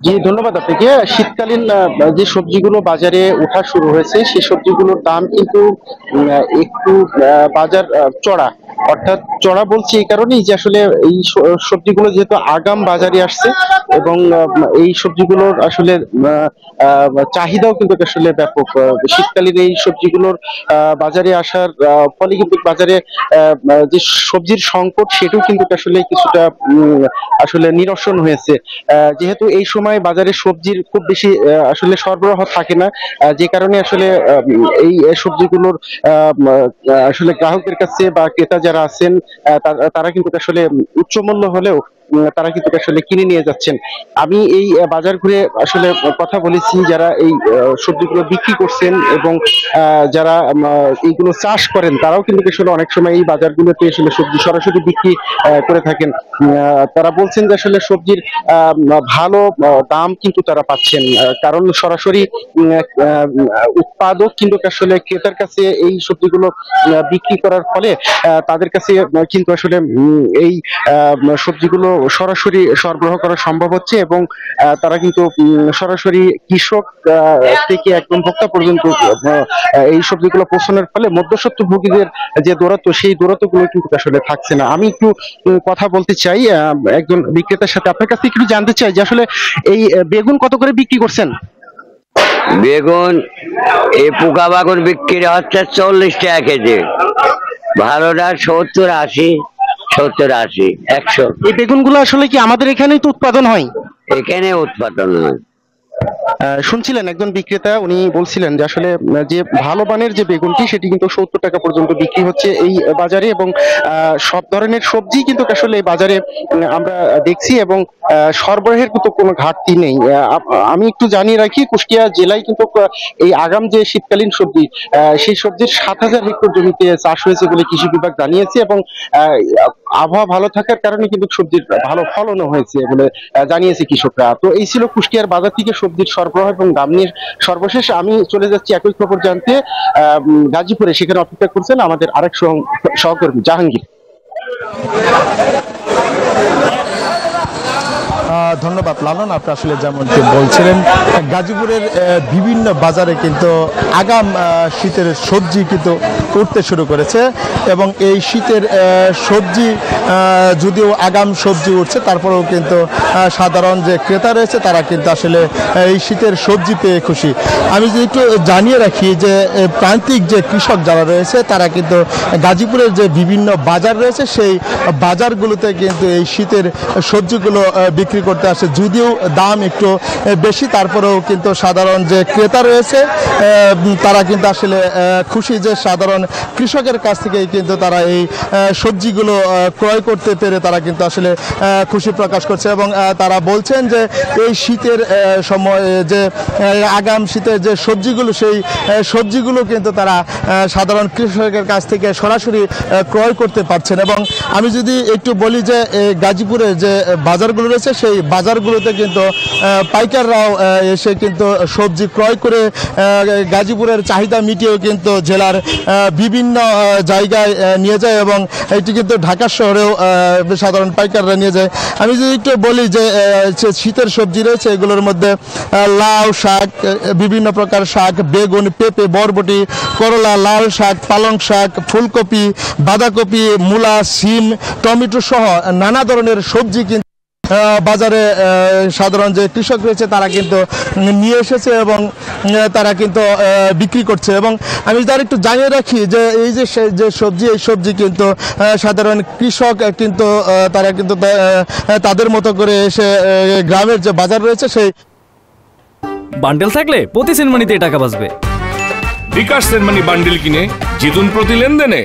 জি, ধন্যবাদ আপনাকে। শীতকালীন যে সবজিগুলো বাজারে ওঠা শুরু হয়েছে সেই সবজিগুলোর দাম কিন্তু একটু বাজার চড়া। অর্থাৎ চড়া বলছি এই কারণেই যে আসলে এই সবজিগুলো যেহেতু আগাম বাজারে আসছে এবং এই সবজিগুলোর আসলে আহ, চাহিদাও কিন্তু আসলে ব্যাপক। শীতকালীন এই সবজিগুলোর বাজারে আসার ফলে কিন্তু বাজারে যে সবজির সংকট সেটাও কিন্তু আসলে কিছুটা আসলে নিরসন হয়েছে। যেহেতু এই সময় বাজারে সবজির খুব বেশি আসলে সরবরাহ থাকে না, যে কারণে আসলে এই সবজিগুলোর আসলে গ্রাহকদের কাছে বা ক্রেতা যারা আছেন তারা কিন্তু আসলে উচ্চ মূল্য হলেও তারা কিন্তু আসলে কিনে নিয়ে যাচ্ছেন। আমি এই বাজার ঘুরে আসলে কথা বলেছি যারা এই সবজিগুলো বিক্রি করছেন এবং যারা এইগুলো চাষ করেন তারাও কিন্তু আসলে অনেক সময় এই বাজারগুলোতে আসলে সবজি সরাসরি বিক্রি করে থাকেন। তারা বলছেন যে আসলে সবজির ভালো দাম কিন্তু তারা পাচ্ছেন, কারণ সরাসরি উৎপাদক কিন্তু আসলে ক্রেতার কাছে এই সবজিগুলো বিক্রি করার ফলে তাদের কাছে কিন্তু আসলে এই সবজিগুলো সরাসরি সরবরাহ করা সম্ভব হচ্ছে এবং তারা কিন্তু সরাসরি কৃষক থেকে একদম ভোক্তা পর্যন্ত এই সবজিগুলো পৌঁছানোর ফলে মধ্যস্বত্বভোগীদের যে দূরত্ব সেই দূরত্বগুলো কিন্তু আসলে থাকছে না। আমি একটু কথা বলতে চাই একজন বিক্রেতার সাথে, আপনার কাছে একটু জানতে চাই যে আসলে এই বেগুন কত করে বিক্রি করছেন? বেগুন এই পোকা বাগুন বিক্রি হচ্ছে 40 টাকা কেজি, ভালোটা 70 80, 70 80, 100। এই বেগুনগুলো আসলে কি আমাদের এখানেই তো উৎপাদন হয়? এখানে উৎপাদন হয়। শুনছিলেন একজন বিক্রেতা উনি বলছিলেন যে আসলে যে ভালো মানের যে বেগুনটি সেটি কিন্তু 70 টাকা পর্যন্ত বিক্রি হচ্ছে এই বাজারে এবং সব ধরনের সবজি কিন্তু আসলে এই বাজারে আমরা দেখছি এবং সরবরাহের কিন্তু কোনো ঘাটতি নেই। আমি একটু জানিয়ে রাখি কুষ্টিয়া জেলায় কিন্তু এই আগাম যে শীতকালীন সবজি সেই সবজির 7,000 হেক্টর জমিতে চাষ হয়েছে বলে কৃষি বিভাগ জানিয়েছে এবং আহ, আবহাওয়া ভালো থাকার কারণে কিন্তু সবজির ভালো ফলনও হয়েছে বলে জানিয়েছে কৃষকরা। তো এই ছিল কুষ্টিয়ার বাজার থেকে সবজির সরবরাহ এবং দাম নিয়ে সর্বশেষ। আমি চলে যাচ্ছি একই খবর জানতে গাজীপুরে, সেখানে অপেক্ষা করছেন আমাদের আরেক সহকর্মী জাহাঙ্গীর। ধন্যবাদ লালন। আপনি আসলে যেমনটি বলছিলেন গাজীপুরের বিভিন্ন বাজারে কিন্তু আগাম শীতের সবজি কিন্তু উঠতে শুরু করেছে এবং এই শীতের সবজি যদিও আগাম সবজি উঠছে তারপরেও কিন্তু সাধারণ যে ক্রেতা রয়েছে তারা কিন্তু আসলে এই শীতের সবজি পেয়ে খুশি। আমি যদি একটু জানিয়ে রাখি যে প্রান্তিক যে কৃষক যারা রয়েছে তারা কিন্তু গাজীপুরের যে বিভিন্ন বাজার রয়েছে সেই বাজারগুলোতে কিন্তু এই শীতের সবজিগুলো বিক্রি করতে আসে, যদিও দাম একটু বেশি তারপরেও কিন্তু সাধারণ যে ক্রেতা রয়েছে তারা কিন্তু আসলে খুশি যে সাধারণ কৃষকের কাছ থেকেই কিন্তু তারা এই সবজিগুলো ক্রয় করতে পেরে তারা কিন্তু আসলে খুশি প্রকাশ করছে এবং তারা বলছেন যে এই শীতের সময় যে আগাম শীতের যে সবজিগুলো সেই সবজিগুলো কিন্তু তারা সাধারণ কৃষকের কাছ থেকে সরাসরি ক্রয় করতে পারছেন। এবং আমি যদি একটু বলি যে গাজীপুরে যে বাজারগুলো রয়েছে সেই বাজারগুলোতে কিন্তু পাইকাররাও এসে কিন্তু সবজি ক্রয় করে গাজীপুরের চাহিদা মিটিয়েও কিন্তু জেলার বিভিন্ন জায়গায় নিয়ে যায় এবং এটি কিন্তু ঢাকা শহরেও সাধারণ পাইকাররা নিয়ে যায়। আমি যদি একটু বলি যে শীতের সবজি রয়েছে এগুলোর মধ্যে লাউ শাক, বিভিন্ন প্রকার শাক, বেগুন, পেঁপে, বরবটি, করলা, লাল শাক, পালং শাক, ফুলকপি, বাঁধাকপি, মূলা, সিম, টমেটো সহ নানা ধরনের সবজি কিন্তু বাজারে সাধারণ যে কৃষক রয়েছে তারা কিন্তু নিয়ে এসেছে এবং তারা কিন্তু বিক্রি করছে। এবং আমি তার একটু জানিয়ে রাখি যে এই যে সবজি এই সবজি কিন্তু সাধারণ কৃষক কিন্তু তারা কিন্তু তাদের মতো করে এসে গ্রামের যে বাজার রয়েছে সেই বান্ডেল থাকলে প্রতি সেনমানিতে টাকা বাঁচবে। বিকাশ সেনমানি বান্ডেল কিনে জিতুন প্রতি লেনদেনে।